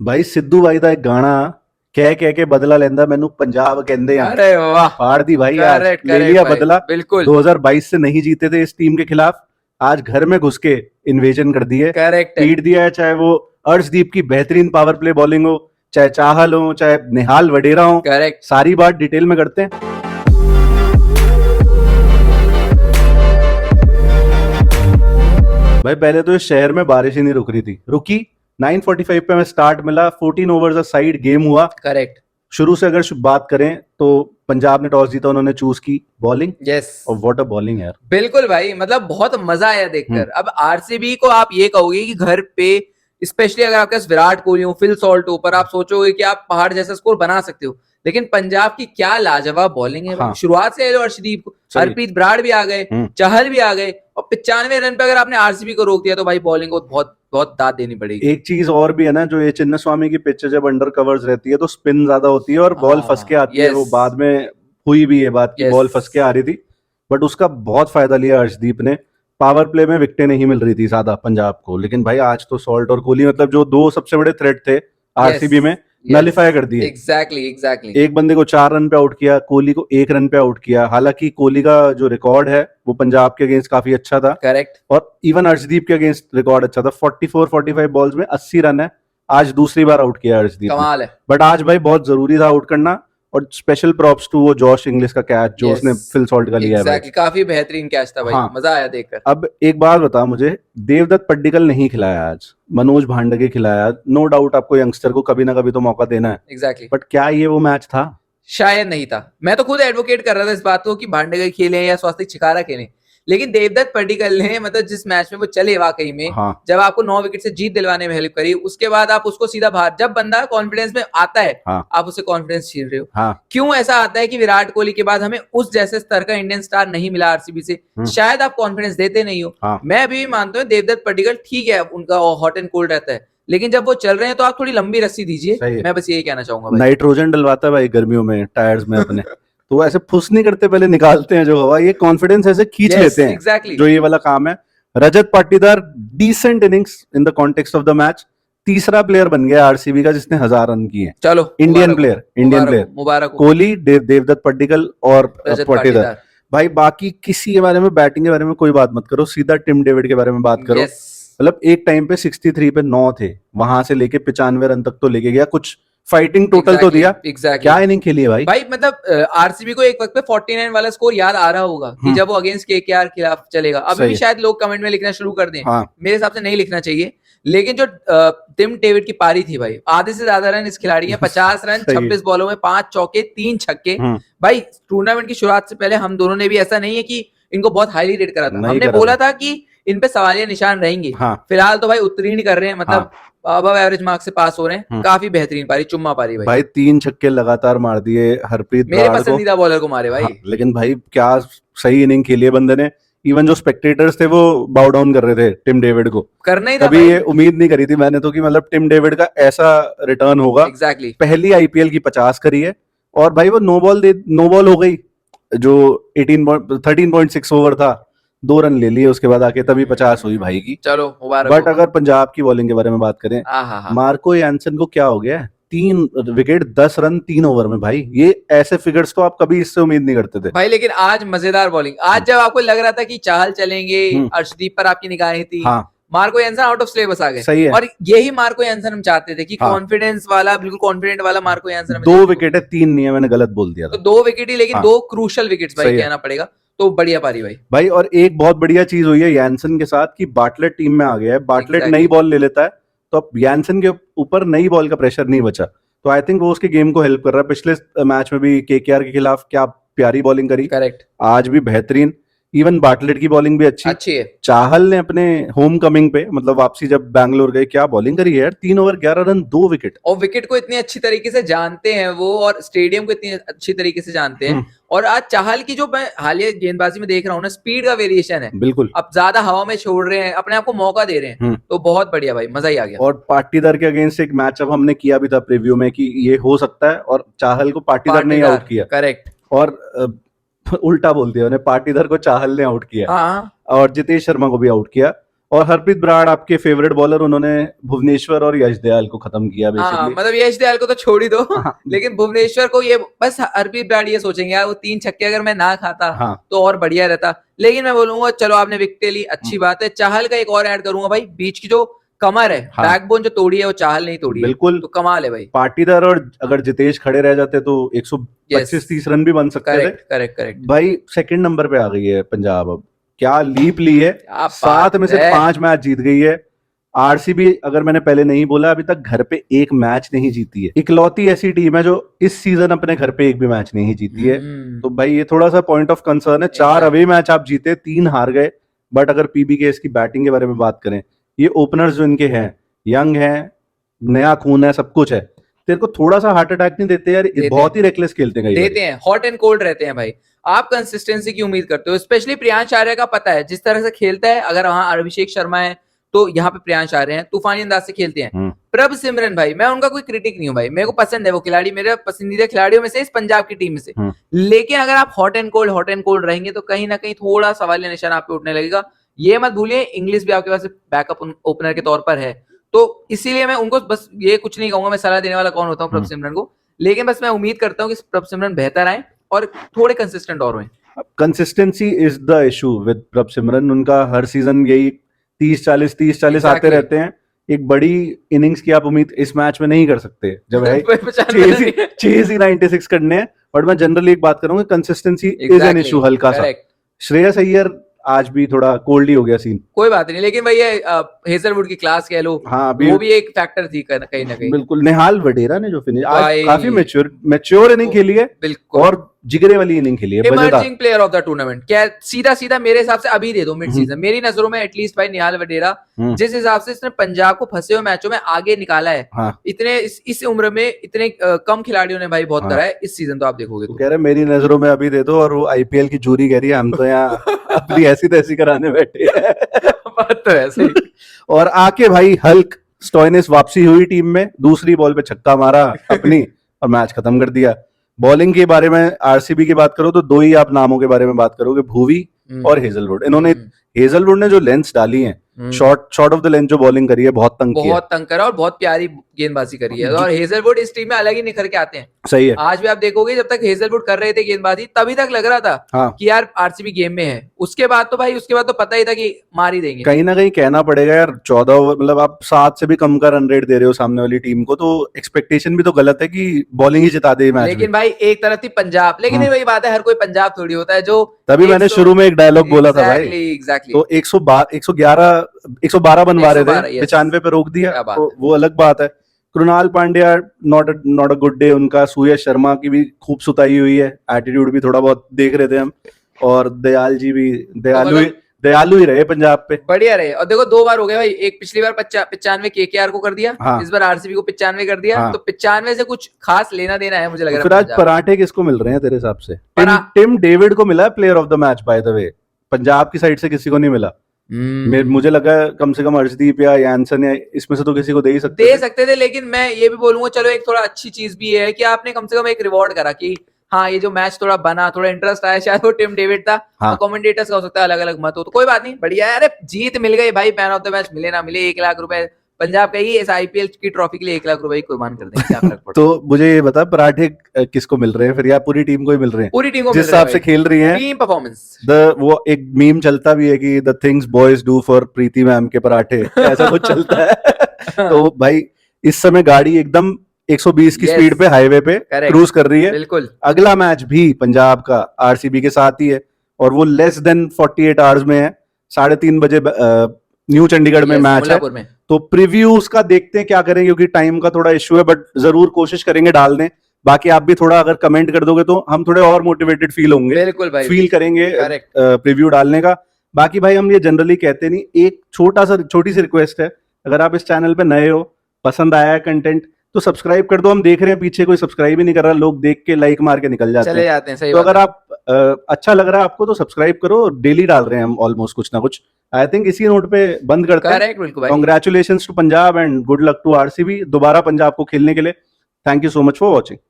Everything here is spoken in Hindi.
भाई सिद्धू भाई ਦਾ ਇੱਕ ਗਾਣਾ ਕਹਿ ਕੇ ਬਦਲਾ ਲੈਂਦਾ ਮੈਨੂੰ पंजाब ਕਹਿੰਦੇ ਆ अरे वाह, फाड़ दी भाई आज करेक्ट ले करेक्ट लिया भाई, बदला बिल्कुल 2022 से नहीं जीते थे इस टीम के खिलाफ आज घर में घुस के इन्वेजन कर दिए करेक्ट है। पीट दिया है चाहे वो अर्शदीप की बेहतरीन पावर प्ले बॉलिंग हो चाहे चाहल हो चाहे निहाल वडेरा हो करेक्ट सारी बात डिटेल में करते हैं भाई पहले तो इस शहर में बारिश ही नहीं रुक रही थी रुकी 9:45 पे हमें स्टार्ट मिला 14 ओवर्स अ साइड गेम हुआ करेक्ट शुरू से अगर बात करें तो पंजाब ने टॉस जीता उन्होंने चूज की बॉलिंग यस और व्हाट अ बॉलिंग यार बिल्कुल भाई, मतलब बहुत मजा आया देखकर। अब आरसीबी को आप ये कहोगे कि घर पे स्पेशली अगर आपके पास विराट कोहली हो, फिल सॉल्ट हो, पर आप सोचोगे कि आप पहाड़ जैसा स्कोर बना सकते हो, लेकिन पंजाब की क्या लाजवाब बॉलिंग है। हाँ। शुरुआत से अर्शदीप को, सही। हरप्रीत बराड़ भी आ गए, चहल भी आ गए, और 95 रन पे अगर आपने आरसीबी को रोक दिया तो भाई बॉलिंग को बहुत बहुत दाद देनी पड़ेगी। एक चीज और भी है ना जो ये चिन्ना स्वामी की पिच जब अंडर कवर्स रहती है तो स्पिन ज्यादा होती है और बॉल फंस के आती है yes. वो बाद में हुई भी है बात की Yes. बॉल फंस के आ रही थी बट उसका बहुत फायदा लिया अर्शदीप ने पावर प्ले में विकेटें नहीं मिल रही थी ज्यादा पंजाब को लेकिन भाई आज तो सॉल्ट और कोहली मतलब जो दो सबसे बड़े थ्रेट थे आरसीबी में नलिफाई कर दिए एग्जैक्टली एग्जैक्टली। एक बंदे को 4 रन पे आउट किया कोहली को 1 रन पे आउट किया हालांकि कोहली का जो रिकॉर्ड है वो पंजाब के अगेंस्ट काफी अच्छा था करेक्ट और इवन अर्शदीप के अगेंस्ट रिकॉर्ड अच्छा था 44-45 बॉल्स में 80 रन है आज दूसरी बार आउट किया अर्शदीप कमाल है। बट आज भाई बहुत जरूरी था आउट करना और स्पेशल प्रॉप्स टू वो जॉश इंग्लिश का कैच जो उसने फिल सॉल्ट का लिया है एग्जैक्टली, काफी बेहतरीन कैच था भाई। हाँ। मजा आया देखकर। अब एक बात बता मुझे देवदत्त पड्डीकल नहीं खिलाया आज मनोज भांडगे खिलाया नो डाउट आपको यंगस्टर को कभी ना कभी तो मौका देना है एग्जैक्टली बट क्या ये वो मैच था शायद नहीं था। मैं तो खुद एडवोकेट कर रहा था इस बात को कि भांडेगर खेलें या स्वास्तिक छिकारा खेलें, लेकिन देवदत्त पड्डीकल ने मतलब जिस मैच में वो चले वाकई में हाँ। जब आपको 9 विकेट से जीत दिलवाने में हेल्प करी, उसके बाद आप उसको सीधा बाहर, जब बंदा कॉन्फिडेंस में आता है हाँ। आप उसे कॉन्फिडेंस छीन रहे हो। हाँ। क्यों ऐसा आता है कि विराट कोहली के बाद हमें उस जैसे स्तर का इंडियन स्टार नहीं मिला आरसीबी से? शायद आप कॉन्फिडेंस देते नहीं हो। हाँ। मैं अभी भी मानता हूँ देवदत्त पड्डीकल ठीक है, उनका हॉट एंड कोल्ड रहता है, लेकिन जब वो चल रहे हैं तो आप थोड़ी लंबी रस्सी दीजिए। मैं बस यही कहना चाहूंगा। नाइट्रोजन डलवाता है भाई गर्मियों में टायर्स में अपने तो ऐसे फुस नहीं करते पहले निकालते हैं जो हवा ये कॉन्फिडेंस ऐसे खींच लेते हैं exactly. जो ये वाला काम है। Rajat Patidar decent innings in the context of the match तीसरा प्लेयर बन गया आरसीबी का जिसने 1000 रन किए। चलो इंडियन प्लेयर मुबारक कोहली देवदत्त पड्डीकल और पाटीदार। भाई बाकी किसी के बारे में बैटिंग के बारे में कोई बात मत करो सीधा टिम डेविड के बारे में बात करो। मतलब एक टाइम पे 63 पे 9 थे वहां से लेके 95 रन तक तो लेके गया कुछ फाइटिंग टोटल तो दिया। क्या इनिंग खेली है भाई मतलब आरसीबी को एक वक्त पे 49 वाला स्कोर याद आ रहा होगा कि जब वो अगेंस्ट केकेआर खिलाफ चलेगा। अभी भी शायद लोग कमेंट में लिखना शुरू कर दें। मेरे हिसाब से नहीं लिखना चाहिए, लेकिन जो टिम डेविड की पारी थी भाई, आधे से ज्यादा रन इस खिलाड़ी है। 50 रन 26 बॉलों में 5 चौके 3 छक्के। भाई टूर्नामेंट की शुरुआत से पहले हम दोनों ने भी ऐसा नहीं है कि इनको बहुत हाईली रेट करा था, हमने बोला था कि इन पे सवालिया निशान रहेंगे। फिलहाल तो भाई उत्तीर्ण कर रहे हैं, मतलब अबव एवरेज मार्क्स से पास हो रहे हैं। काफी बेहतरीन पारी, चुम्मा पारी भाई 3 छक्के लगातार मार दिए हरप्रीत मेरे पसंदीदा बॉलर को मारे भाई। लेकिन भाई क्या सही इनिंग खेली है बंदे ने। इवन जो स्पेक्टेटर्स थे वो बाउ डाउन कर रहे थे टिम डेविड को, करना ही था। कभी ये उम्मीद नहीं करी थी मैंने तो कि मतलब टिम डेविड का ऐसा रिटर्न होगा। एग्जैक्टली पहली आईपीएल की 50 करी है और भाई वो नो बॉल हो गई जो 13.6 ओवर था, 2 रन ले लिए उसके बाद आके तभी 50 हुई भाई की। चलो मुबारक। बट अगर पंजाब की बॉलिंग के बारे में बात करें मार्को यानसन को क्या हो गया 3 विकेट 10 रन 3 ओवर में भाई ये ऐसे फिगर्स तो आप कभी इससे उम्मीद नहीं करते थे भाई। लेकिन आज मजेदार बॉलिंग, आज जब आपको लग रहा था कि चाहल चलेंगे, अर्शदीप पर आपकी निगाहें थी, Marco Jansen out of syllabus आ गए। सही है। और यही मार्को यानसन हम चाहते थे कि कॉन्फिडेंस वाला, बिल्कुल कॉन्फिडेंट वाला मार्को यानसन। 2 विकेट है 3 नहीं है, मैंने गलत बोल दिया था। तो 2 विकेट ही, लेकिन 2 क्रूशल विकेट्स भाई कहना पड़ेगा। तो बढ़िया पारी भाई। और एक बहुत बढ़िया चीज हुई है यानसन के साथ कि बाटलेट टीम में आ गया है। बाटलेट नई बॉल ले लेता है तो अब यानसन के ऊपर नई बॉल का प्रेशर नहीं बचा, तो आई थिंक वो उसके गेम को हेल्प कर रहा है। पिछले मैच में भी केकेआर के खिलाफ क्या प्यारी बॉलिंग करी, करेक्ट। आज भी बेहतरीन, इवन बाटलेट की बॉलिंग भी अच्छी है। चाहल ने अपने होम कमिंग पे मतलब वापसी जब बैंगलोर गए क्या बॉलिंग करी है यार, 3 ओवर 11 रन 2 विकेट। और विकेट को इतनी अच्छी तरीके से जानते हैं वो, और स्टेडियम को इतनी अच्छी तरीके से जानते हैं। और आज चाहल की जो मैं हालिया गेंदबाजी में देख रहा हूँ ना, स्पीड का वेरिएशन है बिल्कुल। अब ज्यादा हवा में छोड़ रहे हैं, अपने आप को मौका दे रहे हैं, तो बहुत बढ़िया भाई, मजा ही आ गया। और पाटीदार के अगेंस्ट एक मैच अब हमने किया भी था प्रीव्यू में कि ये हो सकता है, और चाहल को पाटीदार ने आउट किया। करेक्ट। और उल्टा बोल दिया उन्हें, पाटीदार को चाहल ने आउट किया और जितेश शर्मा को भी आउट किया। और हरप्रीत बराड़ आपके फेवरेट बॉलर, उन्होंने भुवनेश्वर और यश दयाल को खत्म किया बेसिकली। मतलब यश दयाल को तो छोड़ ही दो लेकिन भुवनेश्वर को ये बस हरप्रीत बराड़ ये सोचेंगे यार वो 3 छक्के अगर मैं ना खाता तो और बढ़िया रहता। लेकिन मैं बोलूंगा चलो आपने विकेट ली, अच्छी बात है। चाहल का एक और ऐड करूंगा भाई, बीच की जो कमर है, बैकबोन जो तोड़ी है वो चाहल नहीं तोड़ी, बिल्कुल तो कमाल है भाई। पाटीदार और अगर जितेश खड़े रह जाते तो 125-30 रन भी बन सकते थे। करेक्ट भाई सेकंड नंबर पे आ गई है पंजाब, अब क्या लीप ली है, 7 में से 5 मैच जीत गई है। आरसीबी अगर मैंने पहले नहीं बोला, अभी तक घर पे एक मैच नहीं जीती है, इकलौती ऐसी टीम है जो इस सीजन अपने घर पे एक भी मैच नहीं जीती है। तो भाई ये थोड़ा सा पॉइंट ऑफ कंसर्न है। 4 अवे मैच आप जीते, 3 हार गए। बट अगर पीबीकेएस की बैटिंग के बारे में बात करें, ये ओपनर्स जो इनके हैं, यंग हैं, नया खून है, सब कुछ है, तेरे को थोड़ा सा हार्ट अटैक नहीं देते यार? बहुत ही रेकलेस खेलते हैं, देते हैं, हॉट एंड कोल्ड रहते हैं भाई। आप कंसिस्टेंसी की उम्मीद करते हो, स्पेशली प्रियांश आर्य का पता है जिस तरह से खेलता है। अगर वहां अभिषेक शर्मा है तो यहाँ पे प्रियांश आर्य हैं, तूफानी अंदाज से खेलते हैं। प्रभ सिमरन भाई, मैं उनका कोई क्रिटिक नहीं हूँ भाई, मेरे को पसंद है वो खिलाड़ी, मेरे पसंदीदा खिलाड़ियों में से, इस पंजाब की टीम में से। लेकिन अगर आप हॉट एंड कोल्ड रहेंगे तो कहीं ना कहीं थोड़ा सवालिया निशान आप पे उठने लगेगा। ये मत भूलिए इंग्लिश भी आपके पास बैकअप ओपनर के तौर पर है, तो इसीलिए मैं उनको बस ये कुछ नहीं कहूंगा, मैं सलाह देने वाला कौन होता हूँ प्रभ सिमरन को, लेकिन बस मैं उम्मीद करता हूँ कि प्रभ सिमरन बेहतर आए और थोड़े कंसिस्टेंट और हुए। Consistency is the issue with प्रभ सिमरन। उनका हर सीजन यही 30-40 आते रहते हैं। एक बड़ी इनिंग्स की आप उम्मीद इस मैच में नहीं कर सकते, जब है चेज ही 96 करने हैं। बट मैं जनरली एक बात करूंगा, कंसिस्टेंसी इज एन इशू हल्का सा। श्रेयस अय्यर आज भी थोड़ा कोल्ड ही हो गया सीन, कोई बात नहीं, लेकिन भैया हेजलवुड की क्लास कह लो, हाँ, वो भी एक फैक्टर थी कहीं ना कहीं। बिल्कुल। निहाल वडेरा ने जो फिनिश आज काफी मैच्योर इनिंग खेली है, बिल्कुल, और जिगरे वाली इनिंग खेली है। Emerging player of the tournament, क्या सीधा मेरे हिसाब से अभी दे दो मिड सीजन, मेरी नजरों में एटलीस्ट भाई निहाल वडेरा, जिस हिसाब से इसने पंजाब को फंसे हुए मैचों में आगे निकाला है, इतने इस उम्र में इतने कम खिलाड़ियों ने भाई बहुत करा है इस सीजन, तो आप देखोगे तो कह रहे मेरी नजरों में अभी दे दो, और वो आईपीएल की जूरी कह रही है हम तो यहाँ अपनी ऐसी तैसी कराने बैठे हैं। बात तो ऐसे ही। और आके भाई हल्क स्टोइनिस वापसी हुई टीम में, दूसरी बॉल पे छक्का मारा अपनी और मैच खत्म कर दिया। बॉलिंग के बारे में आरसीबी की बात करो तो 2 ही आप नामों के बारे में बात करोगे, भुवी और हेजलवुड। इन्होंने हेजलवुड ने जो लेंस डाली है, शॉर्ट ऑफ द लेंथ जो बॉलिंग करी है, बहुत तंग करा और बहुत प्यारी गेंदबाजी करी है। और हेजलवुड इस टीम में अलग ही निखर के आते हैं। सही है। आज भी आप देखोगे जब तक हेजलवुड कर रहे थे गेंदबाजी, तभी तक लग रहा था कि यार आरसीबी गेम में है। उसके बाद तो पता ही था कि मार ही देंगे। कहीं ना कहीं कहना पड़ेगा यार, 14 ओवर मतलब आप 7 से भी कम का रन रेट दे रहे हो सामने वाली टीम को, तो एक्सपेक्टेशन भी तो गलत है कि बॉलिंग ही जिता दे मैच। लेकिन भाई एक तरफ थी पंजाब, लेकिन वही बात है, हर कोई पंजाब थोड़ी होता है। जो तभी मैंने शुरू में एक डायलॉग बोला था भाई, एग्जैक्टली, तो 112 बनवा रहे थे, 95 पे रोक दिया, तो वो अलग बात है। Krunal Pandya not a good day उनका। सूर्यश शर्मा की भी खूब सुताई हुई है, एटीट्यूड भी थोड़ा बहुत देख रहे थे हम, और दयाल जी भी दयालु ही रहे पंजाब पे, बढ़िया रहे। और देखो 2 बार हो गया भाई, एक पिछली बार 95 केकेआर को कर दिया, इस बार आरसीबी को 95 कर दिया, तो 95 से कुछ खास लेना देना है मुझे लग रहा है। फिर आज पराठे किसको मिल रहे हैं तेरे हिसाब से? टिम डेविड को मिला है player of the match, by the way. Punjab की साइड से किसी को नहीं मिला। मुझे लगा कम से कम अर्शदीप या यानसन या इसमें से तो किसी को दे ही सकते थे। लेकिन मैं ये भी बोलूंगा, चलो एक थोड़ा अच्छी चीज भी है कि आपने कम से कम एक रिवॉर्ड करा कि हाँ ये जो मैच थोड़ा बना, थोड़ा इंटरेस्ट आया, शायद वो टिम डेविड था। कमेंटेटर्स का हो सकता है अलग अलग मत हो, तो कोई बात नहीं, बढ़िया है। अरे जीत मिल गई भाई, मैन ऑफ द मैच मिले ना मिले, 1 लाख रुपए पंजाब का ही इस आईपीएल की ट्रॉफी के लिए 1 लाख रुपए कुर्बान कर देंगे, क्या फर्क पड़ता है। तो मुझे ये बता, पराठे किसको मिल रहे हैं फिर, या पूरी टीम को ही मिल रहे हैं? पूरी टीम को जिस हिसाब से खेल रही है, टीम परफॉर्मेंस। वो एक मीम चलता भी है कि the things boys do for Preeti ma'am के पराठे, ऐसा कुछ चलता है। तो भाई इस समय गाड़ी एकदम 120 की स्पीड पे हाईवे पे क्रूज कर रही है। बिल्कुल। अगला मैच भी पंजाब का आरसीबी के साथ ही है, और वो लेस देन 48 आवर्स में है। 3:30 बजे न्यू चंडीगढ़ में मैच है, तो प्रीव्यू उसका देखते हैं क्या करें, क्योंकि टाइम का थोड़ा इश्यू है, बट जरूर कोशिश करेंगे डाल दें। बाकी आप भी थोड़ा अगर कमेंट कर दोगे तो हम थोड़े और मोटिवेटेड फील होंगे, बिल्कुल भाई, फील करेंगे प्रीव्यू डालने का। बाकी भाई हम ये जनरली कहते नहीं, एक छोटी सी रिक्वेस्ट है, अगर आप इस चैनल पे नए हो, पसंद आया है कंटेंट, तो सब्सक्राइब कर दो। हम देख रहे हैं पीछे कोई सब्सक्राइब ही नहीं कर रहा, लोग देख के लाइक मार के निकल जाते हैं। सही तो अगर आप अच्छा लग रहा है आपको तो सब्सक्राइब करो, डेली डाल रहे हैं हम ऑलमोस्ट कुछ ना कुछ। आई थिंक इसी नोट पे बंद करते हैं। Congratulations to Punjab and good luck to RCB दोबारा पंजाब को खेलने के लिए। Thank you so much for watching.